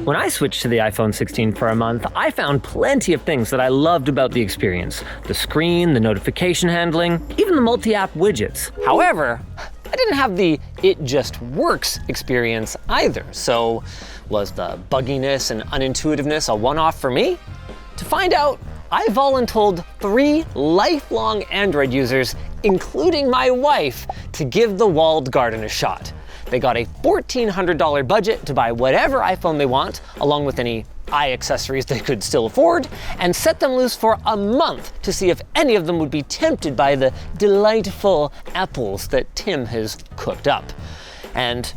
When I switched to the iPhone 16 for a month, I found plenty of things that I loved about the experience. The screen, the notification handling, even the multi-app widgets. However, I didn't have the "it just works" experience either. So, was the bugginess and unintuitiveness a one-off for me? To find out, I voluntold 3 lifelong Android users, including my wife, to give the walled garden a shot. They got a $1,400 budget to buy whatever iPhone they want, along with any eye accessories they could still afford, and set them loose for a month to see if any of them would be tempted by the delightful apples that Tim has cooked up. And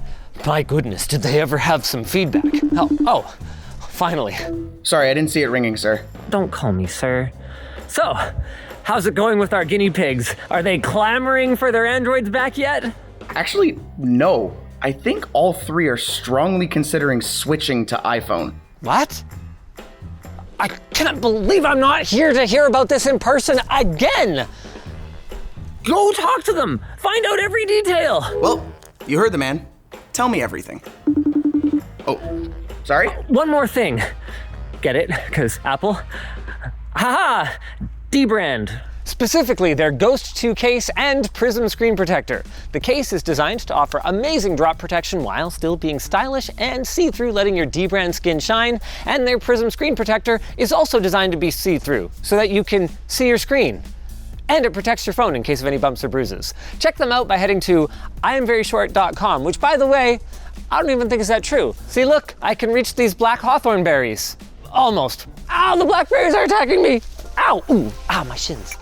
my goodness, did they ever have some feedback? Oh, finally. Sorry, I didn't see it ringing, sir. Don't call me sir. So, how's it going with our guinea pigs? Are they clamoring for their androids back yet? Actually, no. I think all 3 are strongly considering switching to iPhone. What? I cannot believe I'm not here to hear about this in person again! Go talk to them! Find out every detail! Well, you heard the man. Tell me everything. Oh, sorry? One more thing. Get it? 'Cause Apple? Haha! D-brand. Specifically, their Ghost 2 case and Prism screen protector. The case is designed to offer amazing drop protection while still being stylish and see-through, letting your D-brand skin shine, and their Prism screen protector is also designed to be see-through, so that you can see your screen. And it protects your phone in case of any bumps or bruises. Check them out by heading to IamVeryShort.com, which, by the way, I don't even think is that true. See, look, I can reach these black hawthorn berries. Almost. Ow, the blackberries are attacking me! Ow, ooh, ow, my shins.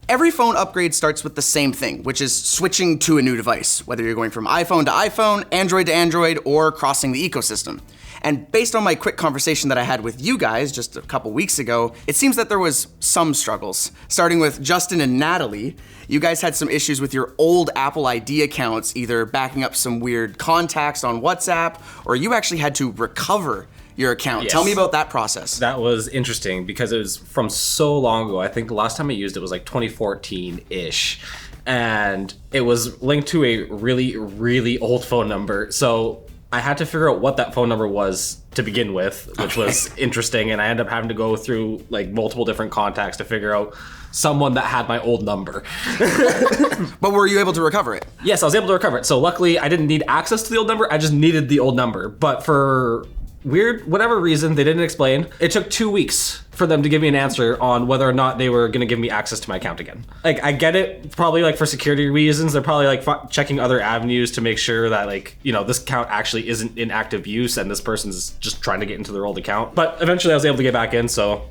Every phone upgrade starts with the same thing, which is switching to a new device, whether you're going from iPhone to iPhone, Android to Android, or crossing the ecosystem. And based on my quick conversation that I had with you guys just a couple weeks ago, it seems that there was some struggles. Starting with Justin and Natalie, you guys had some issues with your old Apple ID accounts, either backing up some weird contacts on WhatsApp, or you actually had to recover your account. Yes. Tell me about that process. That was interesting because it was from so long ago. I think the last time I used it was like 2014-ish. And it was linked to a really, really old phone number. So I had to figure out what that phone number was to begin with, which was interesting. And I ended up having to go through like multiple different contacts to figure out someone that had my old number. But were you able to recover it? Yes, I was able to recover it. So luckily I didn't need access to the old number. I just needed the old number. But for whatever reason, they didn't explain. It took 2 weeks for them to give me an answer on whether or not they were going to give me access to my account again. Like, I get it, probably like for security reasons, they're probably like checking other avenues to make sure that like, you know, this account actually isn't in active use and this person's just trying to get into their old account. But eventually I was able to get back in, so.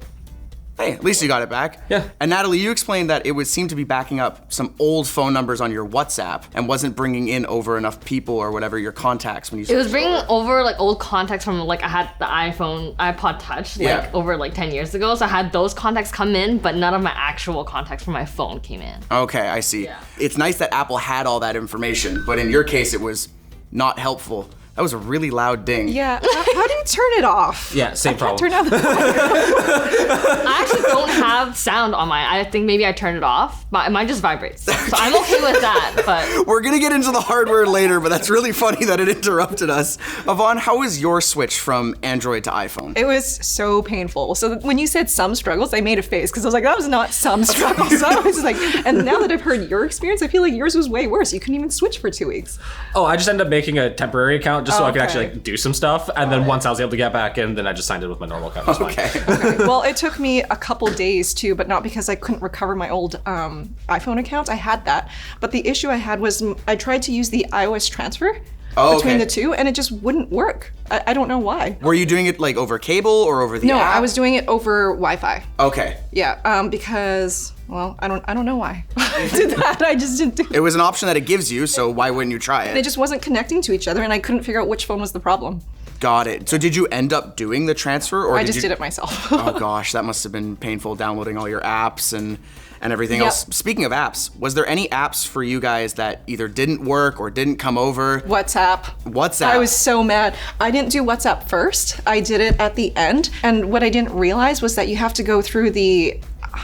Hey, at least you got it back. Yeah. And Natalie, you explained that it would seem to be backing up some old phone numbers on your WhatsApp and wasn't bringing in over enough people or whatever, your contacts when you It was switched bringing over. over like old contacts from like I had the iPod Touch like Yeah. over like 10 years ago. So I had those contacts come in, but none of my actual contacts from my phone came in. Okay, I see. Yeah. It's nice that Apple had all that information, but in your case, it was not helpful. That was a really loud ding. Yeah, how do you turn it off? Yeah, same problem. Turn off the I actually don't have sound on mine. I think maybe I turned it off, but mine just vibrates. So I'm okay with that, but. We're gonna get into the hardware later, but that's really funny that it interrupted us. Yvonne, how was your switch from Android to iPhone? It was so painful. So when you said some struggles, I made a face because I was like, that was not some struggles. So I was like, and now that I've heard your experience, I feel like yours was way worse. You couldn't even switch for 2 weeks. Oh, I just ended up making a temporary account just so I could Okay. actually like do some stuff. And then once I was able to get back in, then I just signed in with my normal account. It was fine. Okay. Well, it took me a couple days too, but not because I couldn't recover my old iPhone account. I had that. But the issue I had was I tried to use the iOS transfer between okay. the two, and it just wouldn't work. I don't know why. Were you doing it like over cable or over the No, app? I was doing it over Wi-Fi. Okay. Yeah, because, well, I don't know why I did that. I just didn't do it. It was an option that it gives you, so why wouldn't you try It it? just wasn't connecting to each other, and I couldn't figure out which phone was the problem. Got it. So did you end up doing the transfer, or I just did it myself. Oh gosh, that must have been painful downloading all your apps and everything Yep. else. Speaking of apps, was there any apps for you guys that either didn't work or didn't come over? WhatsApp. I was so mad. I didn't do WhatsApp first. I did it at the end. And what I didn't realize was that you have to go through the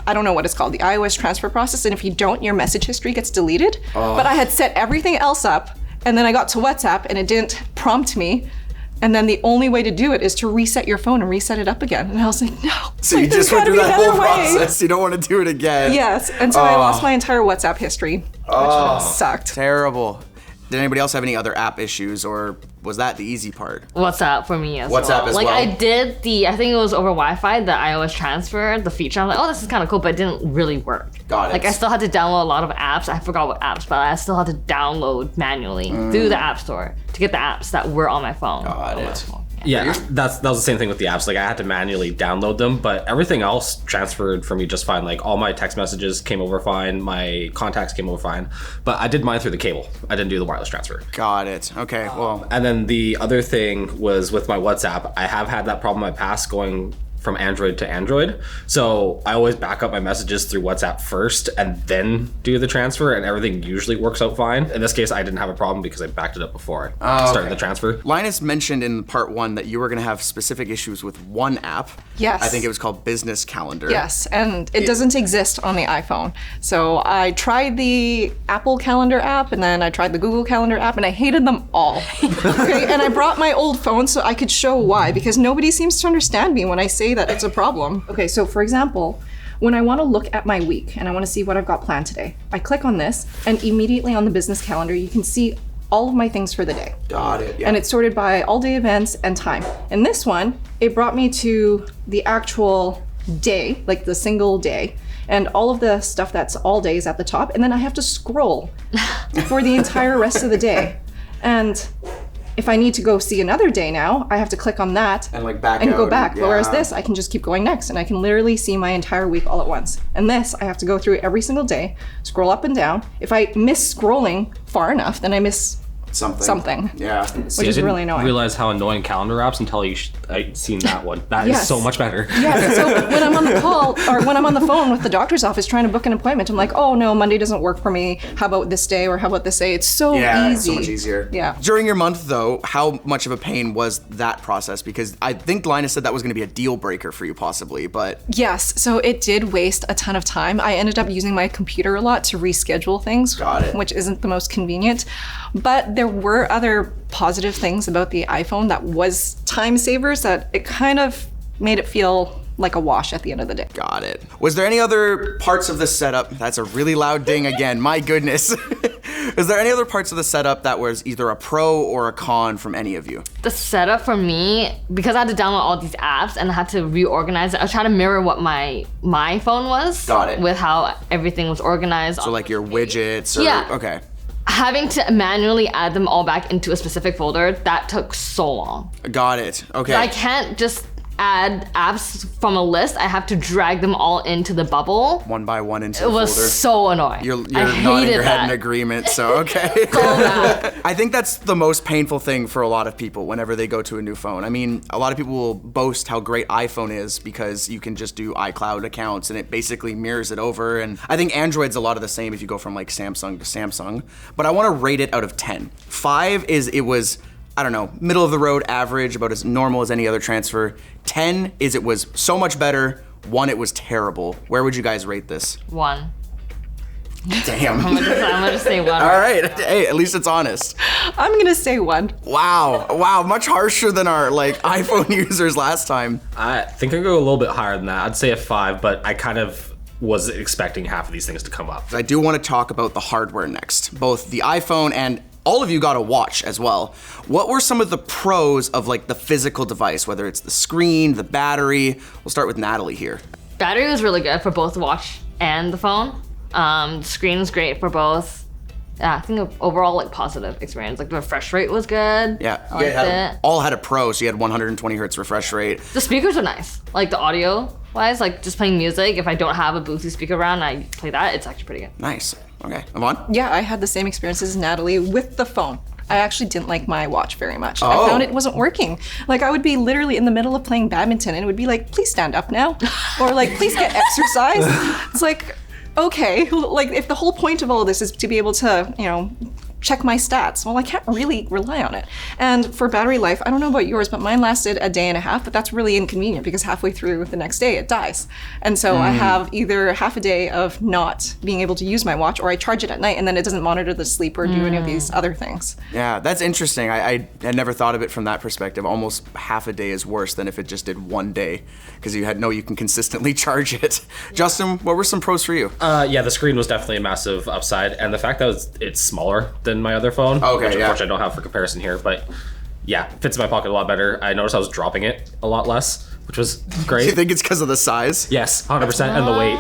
I don't know what it's called, the iOS transfer process. And if you don't, your message history gets deleted. But I had set everything else up, and then I got to WhatsApp and it didn't prompt me. And then the only way to do it is to reset your phone and reset it up again. And I was like, no. So you just went through that whole process. You don't want to do it again. Yes. And so I lost my entire WhatsApp history, which sucked. Terrible. Did anybody else have any other app issues, or was that the easy part? WhatsApp for me as well. WhatsApp as like well? I did I think it was over Wi-Fi, the iOS transfer, the feature. I was like, oh, this is kind of cool, but it didn't really work. Got it. Like I still had to download a lot of apps. I forgot what apps, but I still had to download manually through the App Store to get the apps that were on my phone. Got it. Yeah, that was the same thing with the apps. Like I had to manually download them, but everything else transferred for me just fine. Like all my text messages came over fine, my contacts came over fine, but I did mine through the cable. I didn't do the wireless transfer. Got it. Okay, well. And then the other thing was with my WhatsApp. I have had that problem in my past going from Android to Android. So I always back up my messages through WhatsApp first and then do the transfer, and everything usually works out fine. In this case, I didn't have a problem because I backed it up before I started the transfer. Linus mentioned in part 1 that you were going to have specific issues with one app. Yes. I think it was called Business Calendar. Yes, and it doesn't exist on the iPhone. So I tried the Apple Calendar app, and then I tried the Google Calendar app, and I hated them all. Okay, and I brought my old phone so I could show why, because nobody seems to understand me when I say that it's a problem. Okay, so for example, when I want to look at my week and I want to see what I've got planned today, I click on this, and immediately on the business calendar, you can see all of my things for the day. Got it. Yeah. And it's sorted by all day events and time. And this one, it brought me to the actual day, like the single day, and all of the stuff that's all day is at the top, and then I have to scroll for the entire rest of the day. And if I need to go see another day now, I have to click on that And, like, back and go out, back. yeah. Whereas this, I can just keep going next, and I can literally see my entire week all at once. And this, I have to go through every single day, scroll up and down. If I miss scrolling far enough, then I miss something. Yeah. Which is really annoying. I didn't realize how annoying calendar apps until I'd seen that one. That is Yes. so much better. Yeah, so when I'm on the call or when I'm on the phone with the doctor's office trying to book an appointment, I'm like, oh no, Monday doesn't work for me. How about this day or how about this day? It's so easy. So much easier. Yeah. During your month, though, how much of a pain was that process? Because I think Linus said that was going to be a deal breaker for you, possibly, but Yes, so it did waste a ton of time. I ended up using my computer a lot to reschedule things, Got it. which isn't the most convenient. But there were other positive things about the iPhone that was time savers that it kind of made it feel like a wash at the end of the day. got it. Was there any other parts of the setup? That's a really loud ding again. My goodness. Is there any other parts of the setup that was either a pro or a con from any of you? The setup for me, because I had to download all these apps and I had to reorganize it, I was trying to mirror what my phone was. Got it. With how everything was organized. So like your widgets or Yeah. okay. Having to manually add them all back into a specific folder, that took so long. Got it. Okay. I can't just add apps from a list. I have to drag them all into the bubble. One by one into It the was folder. so annoying. You're I nodding hated your head that. in agreement, so okay. So bad. I think that's the most painful thing for a lot of people whenever they go to a new phone. I mean, a lot of people will boast how great iPhone is because you can just do iCloud accounts and it basically mirrors it over. And I think Android's a lot of the same if you go from like Samsung to Samsung. But I want to rate it out of 10. 5 is it was, I don't know, middle of the road average, about as normal as any other transfer. 10 is it was so much better. 1, it was terrible. Where would you guys rate this? 1. Damn. I'm gonna just say 1. All right. Hey, at least it's honest. I'm gonna say 1. Wow, much harsher than our like iPhone users last time. I think I go a little bit higher than that. I'd say a 5, but I kind of was expecting half of these things to come up. I do want to talk about the hardware next. Both the iPhone and all of you got a watch as well. What were some of the pros of like the physical device, whether it's the screen, the battery? We'll start with Natalie here. Battery was really good for both the watch and the phone. The screen was great for both. Yeah, I think overall like positive experience. Like the refresh rate was good. Yeah, I liked it. all had a pro, so you had 120 hertz refresh rate. The speakers are nice. Like the audio wise, like just playing music. If I don't have a Bluetooth speaker around, I play that. It's actually pretty good. Nice. Okay, Yvonne? Yeah, I had the same experience as Natalie with the phone. I actually didn't like my watch very much. Oh. I found it wasn't working. Like I would be literally in the middle of playing badminton and it would be like, please stand up now. Or like, please get exercise. It's like, okay, like if the whole point of all this is to be able to, check my stats. Well, I can't really rely on it. And for battery life, I don't know about yours, but mine lasted a day and a half, but that's really inconvenient because halfway through the next day it dies. And so I have either half a day of not being able to use my watch, or I charge it at night and then it doesn't monitor the sleep or do any of these other things. Yeah, that's interesting. I had never thought of it from that perspective. Almost half a day is worse than if it just did one day, because you can consistently charge it. Justin, what were some pros for you? Yeah, the screen was definitely a massive upside, and the fact that it's smaller than my other phone, Okay, which yeah. unfortunately I don't have for comparison here, but yeah, fits in my pocket a lot better. I noticed I was dropping it a lot less, which was Do you great. think it's because of the size? Yes, 100%, and the weight.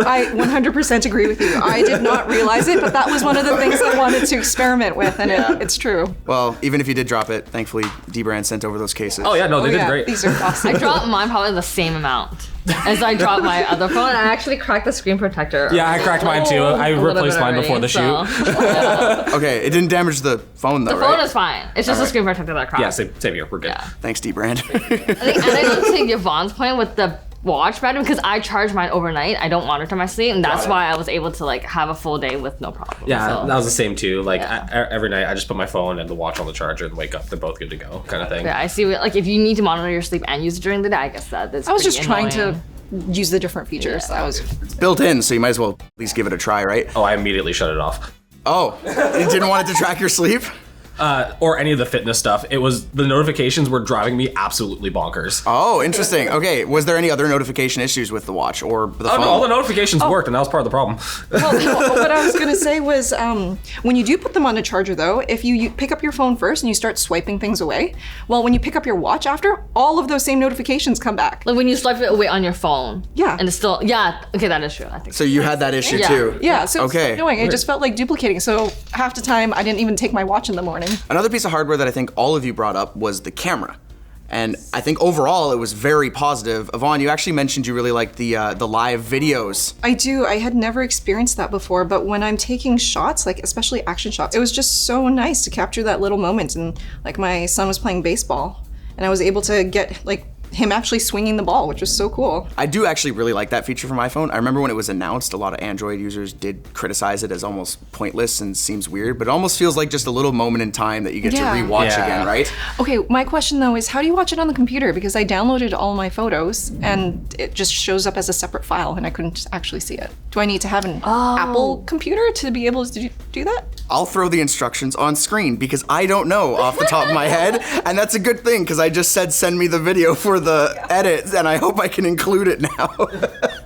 I 100% agree with you. I did not realize it, but that was one of the things I wanted to experiment with, and it's true. Well, even if you did drop it, thankfully D-Brand sent over those cases. Oh yeah, no, they did great. These are awesome. I dropped mine probably the same amount as I dropped my other phone. I actually cracked the screen protector. Yeah, I cracked mine too. I a little replaced bit mine already, before the so- shoot. Okay, it didn't damage the phone though, The phone right? is fine. It's just the screen protector that cracked. Yeah, same here. We're good. Yeah. Thanks, D-Brand. I think, and I don't take Yvonne's point with the watch battery because I charge mine overnight. I don't monitor my sleep, and that's why I was able to like have a full day with no problem. Yeah, so. that was the same too. Like Yeah. every night, I just put my phone and the watch on the charger and wake up. They're both good to go, kind of thing. Yeah, I see. Like if you need to monitor your sleep and use it during the day, I guess that's. I was pretty just trying annoying. to use the different features. Yeah. That was It's built in, so you might as well at least give it a try, right? Oh, I immediately shut it off. Oh, you didn't want it to track your sleep? Or any of the fitness stuff. It was the notifications were driving me absolutely bonkers. Oh, interesting. Okay, was there any other notification issues with the watch or the phone? No, all the notifications worked, and that was part of the problem. well, no, what I was going to say was when you do put them on a charger, though, if you pick up your phone first and you start swiping things away, well, when you pick up your watch after, all of those same notifications come back. Like when you swipe it away on your phone. Yeah. And it's still okay. That is true. I think. So you had that issue Yeah. too? Yeah, so it's Okay. annoying. It just felt like duplicating. So half the time, I didn't even take my watch in the morning. Another piece of hardware that I think all of you brought up was the camera. And I think overall it was very positive. Yvonne, you actually mentioned you really liked the live videos. I do. I had never experienced that before, but when I'm taking shots, like especially action shots, it was just so nice to capture that little moment. And like my son was playing baseball, and I was able to get like him actually swinging the ball, which was so cool. I do actually really like that feature from iPhone. I remember when it was announced, a lot of Android users did criticize it as almost pointless and seems weird, but it almost feels like just a little moment in time that you get Yeah. to rewatch Yeah. again, right? Okay, my question though is how do you watch it on the computer? Because I downloaded all my photos and it just shows up as a separate file and I couldn't actually see it. Do I need to have an Apple computer to be able to do that? I'll throw the instructions on screen because I don't know off the top of my head, and that's a good thing because I just said send me the video for the edit, and I hope I can include it now.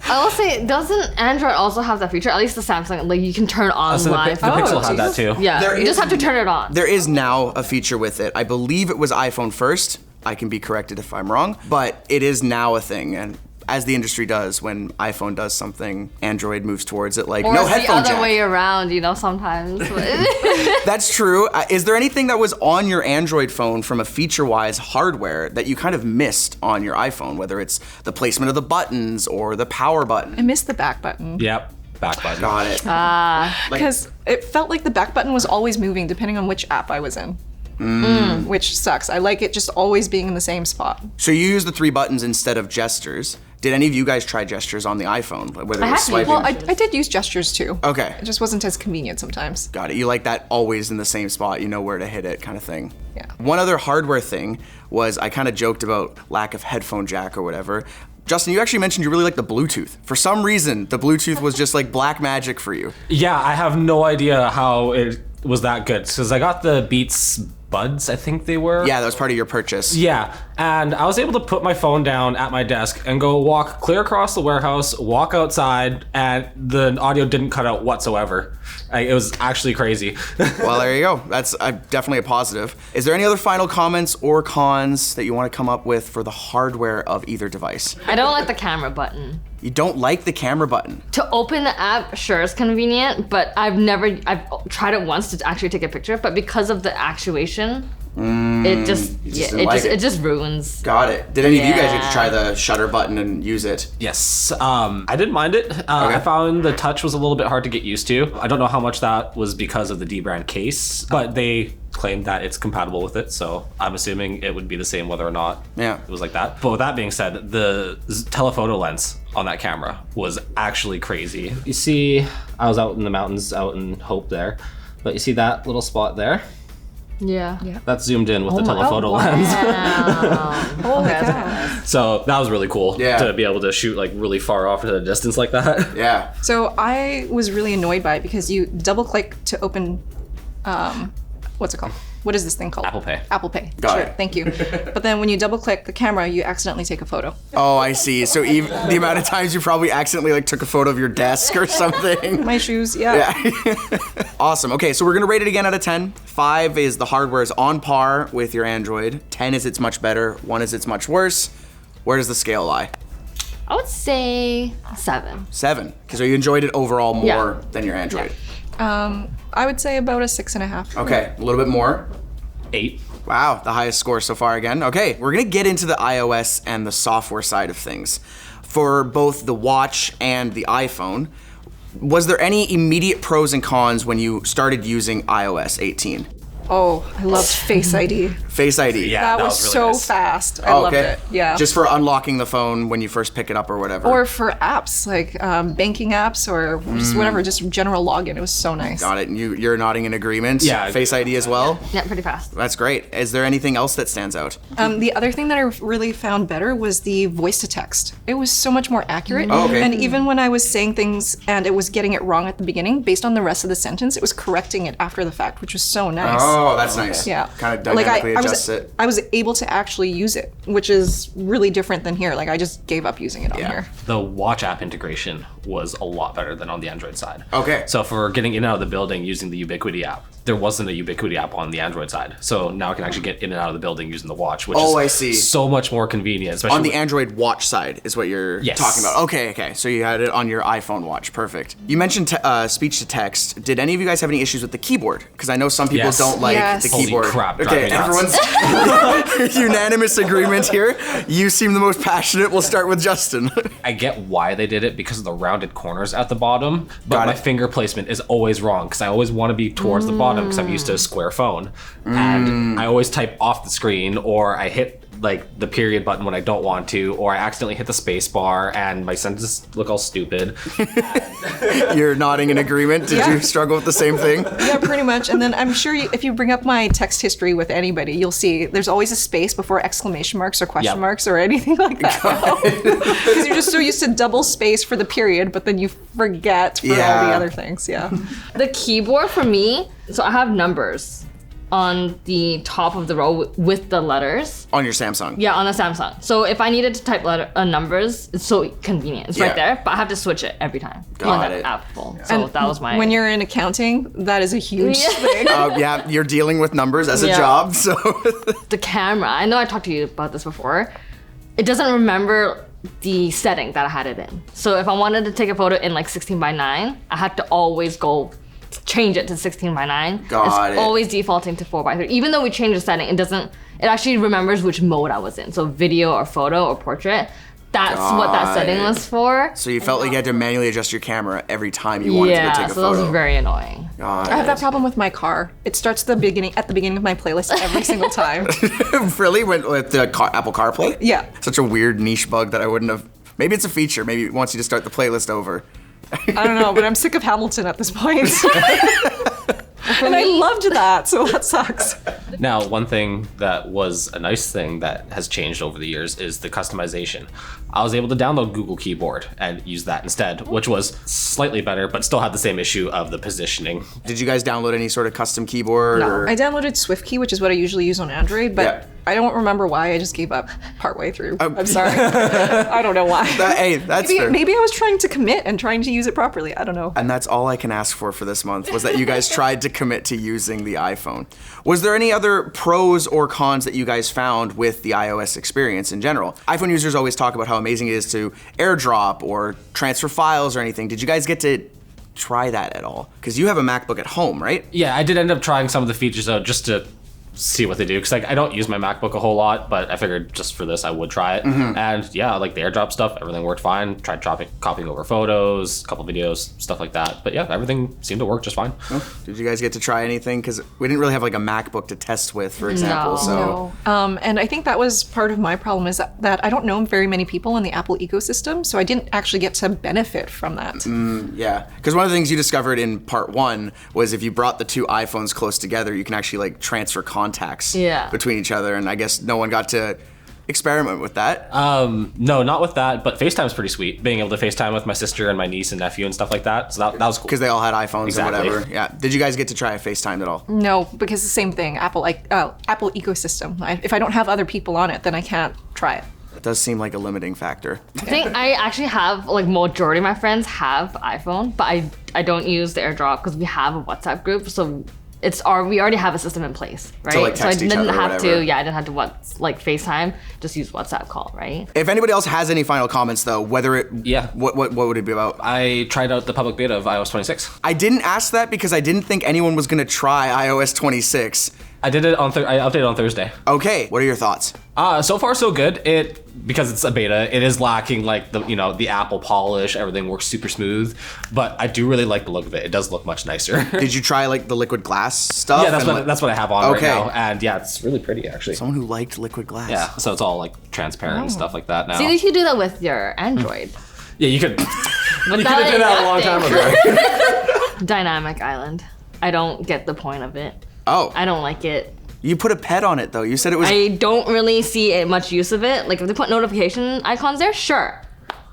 I will say, doesn't Android also have that feature? At least the Samsung, like you can turn on So the live. Pixel had that too. Yeah, There you just is- have to turn it on. There is now a feature with it. I believe it was iPhone first. I can be corrected if I'm wrong, but it is now a thing, and as the industry does, when iPhone does something, Android moves towards it, like Or no it's the headphone other jack. way around, sometimes. That's true. Is there anything that was on your Android phone from a feature-wise hardware that you kind of missed on your iPhone, whether it's the placement of the buttons or the power button? I missed the back button. Yep, back button. Got it. Because it felt like the back button was always moving depending on which app I was in. Which sucks. I like it just always being in the same spot. So you use the 3 buttons instead of gestures. Did any of you guys try gestures on the iPhone? Whether it I was had to. swiping. Well, I did use gestures too. Okay. It just wasn't as convenient sometimes. Got it. You like that always in the same spot, you know where to hit it kind of thing. Yeah. One other hardware thing was I kind of joked about lack of headphone jack or whatever. Justin, you actually mentioned you really like the Bluetooth. For some reason, the Bluetooth was just like black magic for you. Yeah, I have no idea how it was that good because I got the Beats Buds, I think they were. Yeah, that was part of your purchase. Yeah, and I was able to put my phone down at my desk and go walk clear across the warehouse, walk outside, and the audio didn't cut out whatsoever. It was actually crazy. Well, there you go. That's definitely a positive. Is there any other final comments or cons that you want to come up with for the hardware of either device? I don't like the camera button. You don't like the camera button. To open the app, sure, it's convenient, but I've tried it once to actually take a picture, but because of the actuation, it just didn't like it. it just ruins. Got it. Did any of you guys get to Yeah. try the shutter button and use it? Yes, I didn't mind it. I found the touch was a little bit hard to get used to. I don't know how much that was because of the D-brand case, but they claimed that it's compatible with it, so I'm assuming it would be the same whether or not it was like that. But with that being said, the telephoto lens on that camera was actually crazy. You see, I was out in the mountains, out in Hope there, But you see that little spot there? Yeah. That's zoomed in with the my- telephoto oh, lens. Holy cow. So that was really cool Yeah. to be able to shoot like really far off into the distance like that. Yeah. So I was really annoyed by it because you double click to open, what's it called? What is this thing called? Apple Pay. Apple Pay. Got Sure, it. thank you. But then when you double click the camera, you accidentally take a photo. Oh, I see. So even the amount of times you probably accidentally like took a photo of your desk or something. My shoes, yeah. Awesome. Okay, so we're gonna rate it again out of 10. 5 is the hardware is on par with your Android. 10 is it's much better. 1 is it's much worse. Where does the scale lie? I would say 7. 7. Because you enjoyed it overall more Yeah. than your Android. I would say about a 6.5. Okay, a little bit more. 8. Wow, the highest score so far again. Okay, we're gonna get into the iOS and the software side of things. For both the watch and the iPhone, was there any immediate pros and cons when you started using iOS 18? Oh, I loved Face ID. Face ID. That was really so nice. fast. I loved it. Yeah. Just for unlocking the phone when you first pick it up or whatever. or for apps like banking apps or just whatever, just general login. It was so nice. Got it. And you're nodding in agreement. Yeah. Face ID as well. Yeah, pretty fast. That's great. Is there anything else that stands out? The other thing that I really found better was the voice to text. It was so much more accurate. Oh, okay. And even when I was saying things and it was getting it wrong at the beginning, based on the rest of the sentence, it was correcting it after the fact, which was so nice. Oh, that's nice. Yeah. Kind of dynamically adjusts I it. was able to actually use it, which is really different than here. Like I just gave up using it on Yeah. here. The watch app integration was a lot better than on the Android side. Okay. So for getting in and out of the building using the Ubiquiti app, there wasn't a Ubiquiti app on the Android side. So now I can actually get in and out of the building using the watch, which Oh, is I see. so much more convenient. Especially On the with- Android watch side is what you're Yes. talking about. Okay. So you had it on your iPhone watch. Perfect. You mentioned speech to text. Did any of you guys have any issues with the keyboard? Because I know some people Yes. don't like Yes. the Holy keyboard. crap, drive Okay, me nuts. everyone's unanimous agreement here. You seem the most passionate. We'll start with Justin. I get why they did it because of the rounded corners at the bottom, but Got my it. finger placement is always wrong because I always want to be towards the bottom because I'm used to a square phone. And I always type off the screen or I hit like the period button when I don't want to, or I accidentally hit the space bar and my sentences look all stupid. You're nodding in agreement. Did Yeah. you struggle with the same thing? Yeah, pretty much. And then I'm sure if you bring up my text history with anybody, you'll see there's always a space before exclamation marks or question Yep. marks or anything like that. Because you're just so used to double space for the period, but then you forget for all Yeah. the other things. Yeah. The keyboard for me, so I have numbers on the top of the row with the letters. On your Samsung. Yeah, on the Samsung. So if I needed to type numbers, it's so convenient. It's Yeah. right there, but I have to switch it every time on Got the it. Apple. So that was my. When you're in accounting, that is a huge Yeah. thing. Yeah, you're dealing with numbers as a Yeah. job, so the camera, I know I talked to you about this before. It doesn't remember the setting that I had it in. So if I wanted to take a photo in like 16:9, I had to always go change it to 16:9. Got it's it. always defaulting to 4:3. Even though we changed the setting, it doesn't. It actually remembers which mode I was in. So video or photo or portrait. That's what that Got setting it. was for. so you felt like you had to manually adjust your camera every time you wanted to Yeah, go take a so that photo. was very annoying. Got I have that it. problem with my car. It starts at the beginning of my playlist every single time. Really? With the Apple CarPlay? Yeah. Such a weird niche bug that I wouldn't have. Maybe it's a feature. Maybe it wants you to start the playlist over. I don't know, but I'm sick of Hamilton at this point. And I loved that, so that sucks. Now, one thing that was a nice thing that has changed over the years is the customization. I was able to download Google Keyboard and use that instead, which was slightly better, but still had the same issue of the positioning. Did you guys download any sort of custom keyboard? Or? I downloaded SwiftKey, which is what I usually use on Android, but Yeah. I don't remember why. I just gave up partway through. I'm sorry. I don't know why. Hey, that's fair. Maybe I was trying to commit and trying to use it properly. I don't know. And that's all I can ask for this month was that you guys tried to commit to using the iPhone. Was there any other pros or cons that you guys found with the iOS experience in general? iPhone users always talk about how amazing it is to AirDrop or transfer files or anything. Did you guys get to try that at all? Because you have a MacBook at home, right? Yeah, I did end up trying some of the features out just to see what they do, because like I don't use my MacBook a whole lot, but I figured just for this I would try it. And yeah, like the AirDrop stuff, everything worked fine. Tried copying over photos, a couple videos, stuff like that. But yeah, everything seemed to work just fine. Did you guys get to try anything? Because we didn't really have like a MacBook to test with, for example. No. So And I think that was part of my problem is that I don't know very many people in the Apple ecosystem, so I didn't actually get to benefit from that. yeah, because one of the things you discovered in part 1 was if you brought the two iPhones close together, you can actually like transfer contacts between each other. And I guess no one got to experiment with that. No, not with that, but FaceTime's pretty sweet. Being able to FaceTime with my sister and my niece and nephew and stuff like that. So that was cool. Because they all had iPhones Exactly. and whatever. Yeah. Did you guys get to try a FaceTime at all? No, because the same thing, Apple ecosystem. If I don't have other people on it, then I can't try it. It does seem like a limiting factor. I think I actually have, like, majority of my friends have iPhone, but I don't use the AirDrop because we have a WhatsApp group, so we already have a system in place, right? To, like, text each other or have whatever. to, I didn't have to FaceTime, just use WhatsApp call, right? If anybody else has any final comments though, whether it what would it be about? I tried out the public beta of iOS 26. I didn't ask that because I didn't think anyone was gonna try iOS 26. I did it on I updated on Thursday. Okay, what are your thoughts? So far so good. Because it's a beta, it is lacking like the Apple polish. Everything works super smooth, but I do really like the look of it. It does look much nicer. Did you try like the liquid glass stuff? Yeah, that's what I have on Okay. right now, and yeah, it's really pretty actually. Someone who liked liquid glass. Yeah, so it's all like transparent and stuff like that now. See, you could do that with your Android. Yeah, you could. You could have did that a long time ago. Dynamic Island. I don't get the point of it. Oh, I don't like it. you put a pet on it though. You said it was. I don't really see much use of it. Like if they put notification icons there, sure.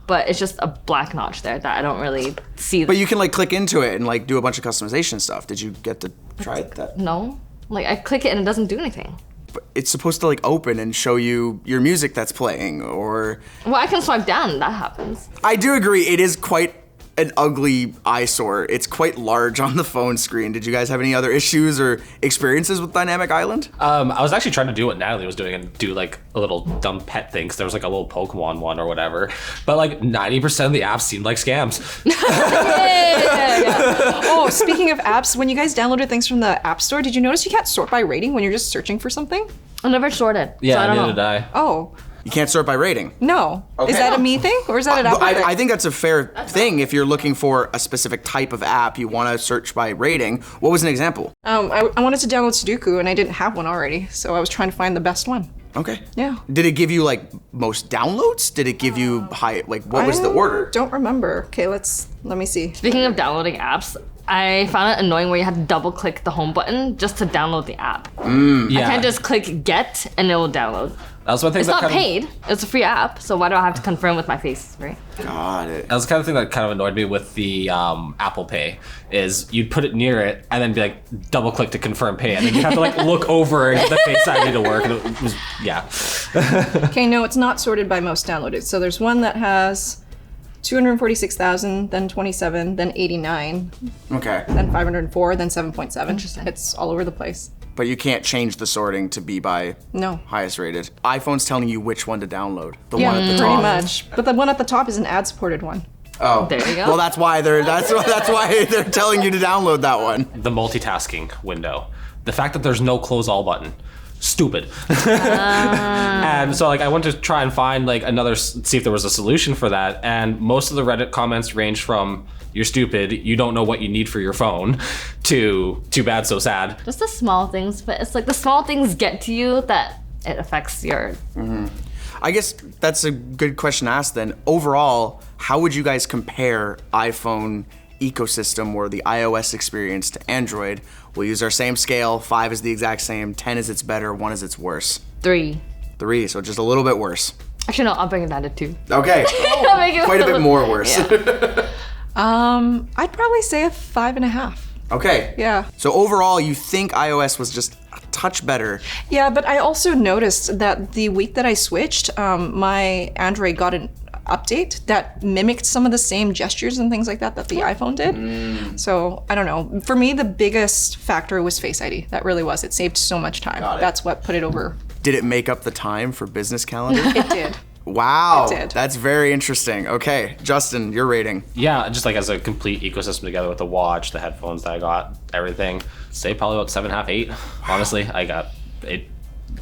But it's just a black notch there that I don't really see. But you can like click into it and like do a bunch of customization stuff. Did you get to try that? No. Like I click it and it doesn't do anything. But it's supposed to like open and show you your music that's playing or. Well, I can swipe down and that happens. I do agree. It is quite an ugly eyesore. It's quite large on the phone screen. Did you guys have any other issues or experiences with Dynamic Island? I was actually trying to do what Natalie was doing and do like a little dumb pet thing, because there was like a little Pokemon one or whatever. But like 90% of the apps seemed like scams. Oh, speaking of apps, when you guys downloaded things from the App Store, did you notice you can't sort by rating when you're just searching for something? I never sorted. Yeah, so I don't neither know. did I. Oh, You can't sort by rating. no. Okay. Is that a me thing or is that an Apple thing? I think that's a fair thing. If you're looking for a specific type of app, you want to search by rating. What was an example? I wanted to download Sudoku and I didn't have one already, so I was trying to find the best one. Okay. Yeah. Did it give you like most downloads? Did it give you high, like what was the order? Don't remember. Okay, let me see. Speaking of downloading apps, I found it annoying where you had to double click the home button just to download the app. Yeah, I can't just click get and it will download. that's one thing It's that not kind of, paid. It's a free app, so why do I have to confirm with my face, right? Got it. That was the kind of thing that kind of annoyed me with the Apple Pay, is you'd put it near it and then be like double click to confirm pay, and then you have to like look over and get the Face ID to work, and it was Okay, no, it's not sorted by most downloaded. So there's one that has 246,000, then 27, then 89, Okay. then 504, then 7.7. Interesting. It's all over the place. But you can't change the sorting to be by No. highest rated. iPhone's telling you which one to download. The Yeah, one at the pretty top. much. But the one at the top is an ad-supported one. Oh. There you go. Well, that's why they're telling you to download that one. the multitasking window. The fact that there's no close all button. Stupid. And so like I went to try and find like see if there was a solution for that, and most of the Reddit comments ranged from "you're stupid, you don't know what you need for your phone" to "too bad, so sad." Just the small things, but it's like the small things get to you that it affects your. I guess that's a good question to ask then. Overall, how would you guys compare iPhone ecosystem or the iOS experience to Android? We'll use our same scale. 5 is the exact same, 10 is it's better, 1 is it's worse. 3. 3, so just a little bit worse. Actually, no, I'll bring it down to 2. Okay. I'll make it Quite a bit more worse. Yeah. I'd probably say a 5.5. Okay. Yeah. So overall, you think iOS was just a touch better. Yeah, but I also noticed that the week that I switched, my Android got an update that mimicked some of the same gestures and things like that the iPhone did. So I don't know. For me, the biggest factor was Face ID. That really was. It saved so much time. Got it. That's what put it over. Did it make up the time for business calendar? It did. Wow. It did. That's very interesting. Okay, Justin, your rating. Yeah, just like as a complete ecosystem together with the watch, the headphones that I got, everything. Say probably about 7.5, 8. Honestly, I got it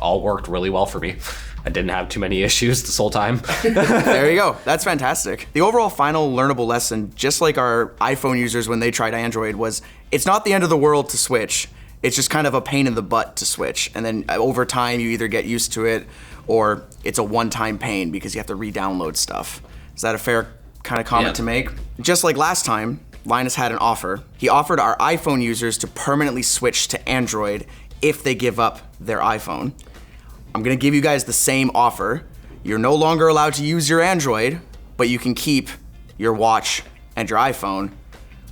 all worked really well for me. I didn't have too many issues this whole time. There you go. That's fantastic. The overall final learnable lesson, just like our iPhone users when they tried Android, was it's not the end of the world to switch. It's just kind of a pain in the butt to switch. And then over time, you either get used to it or it's a one-time pain because you have to re-download stuff. Is that a fair kind of comment to make? Just like last time, Linus had an offer. He offered our iPhone users to permanently switch to Android if they give up their iPhone. I'm gonna give you guys the same offer. You're no longer allowed to use your Android, but you can keep your watch and your iPhone.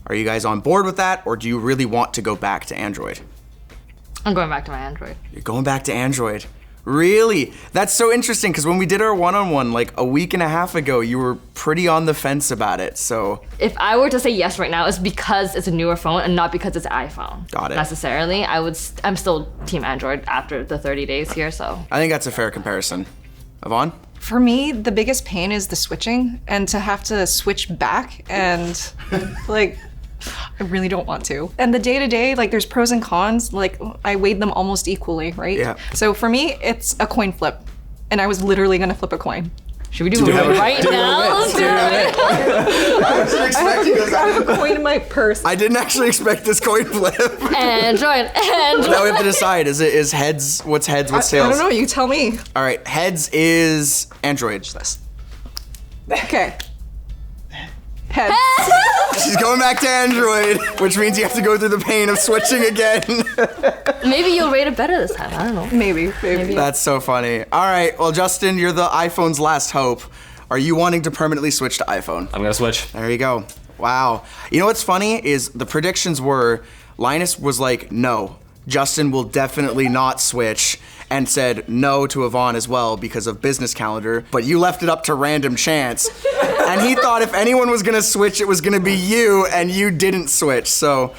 Are you guys on board with that, or do you really want to go back to Android? I'm going back to my Android. You're going back to Android. Really? That's so interesting, because when we did our one-on-one like a week and a half ago, you were pretty on the fence about it, so. If I were to say yes right now, it's because it's a newer phone and not because it's an iPhone. Got it. Necessarily. I'm still team Android after the 30 days here, so. I think that's a fair comparison. Yvonne? For me, the biggest pain is the switching and to have to switch back and like, I really don't want to. And the day-to-day, like there's pros and cons, like I weighed them almost equally, right? Yeah. So for me, it's a coin flip. And I was literally gonna flip a coin. Should we do it right now? Let's do it. I have a coin in my purse. I didn't actually expect this coin flip. Android. Now we have to decide, is heads, what's heads, what's tails? I don't know, you tell me. All right, heads is Android. Okay. Heads. She's going back to Android, which means you have to go through the pain of switching again. Maybe you'll rate it better this time. I don't know. Maybe. That's so funny. All right, well, Justin, you're the iPhone's last hope. Are you wanting to permanently switch to iPhone? I'm gonna switch. There you go. Wow. You know what's funny is the predictions were Linus was like, no, Justin will definitely not switch, and said no to Yvonne as well because of business calendar, but you left it up to random chance. And he thought if anyone was gonna switch, it was gonna be you, and you didn't switch. So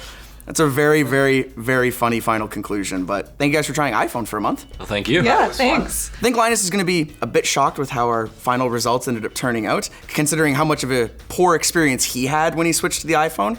that's a very, very, very funny final conclusion. But thank you guys for trying iPhone for a month. Well, thank you. Yeah, thanks. I think Linus is gonna be a bit shocked with how our final results ended up turning out, considering how much of a poor experience he had when he switched to the iPhone.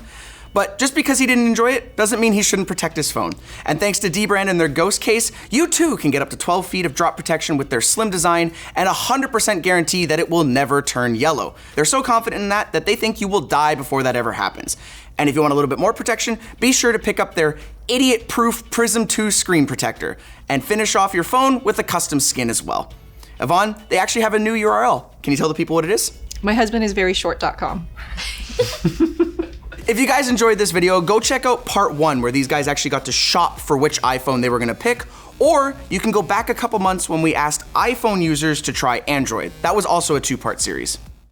But just because he didn't enjoy it doesn't mean he shouldn't protect his phone. And thanks to dbrand and their Ghost case, you too can get up to 12 feet of drop protection with their slim design and 100% guarantee that it will never turn yellow. They're so confident in that they think you will die before that ever happens. And if you want a little bit more protection, be sure to pick up their idiot-proof Prism 2 screen protector and finish off your phone with a custom skin as well. Yvonne, they actually have a new URL. Can you tell the people what it is? myhusbandisveryshort.com. If you guys enjoyed this video, go check out part 1 where these guys actually got to shop for which iPhone they were gonna pick, or you can go back a couple months when we asked iPhone users to try Android. That was also a 2-part series.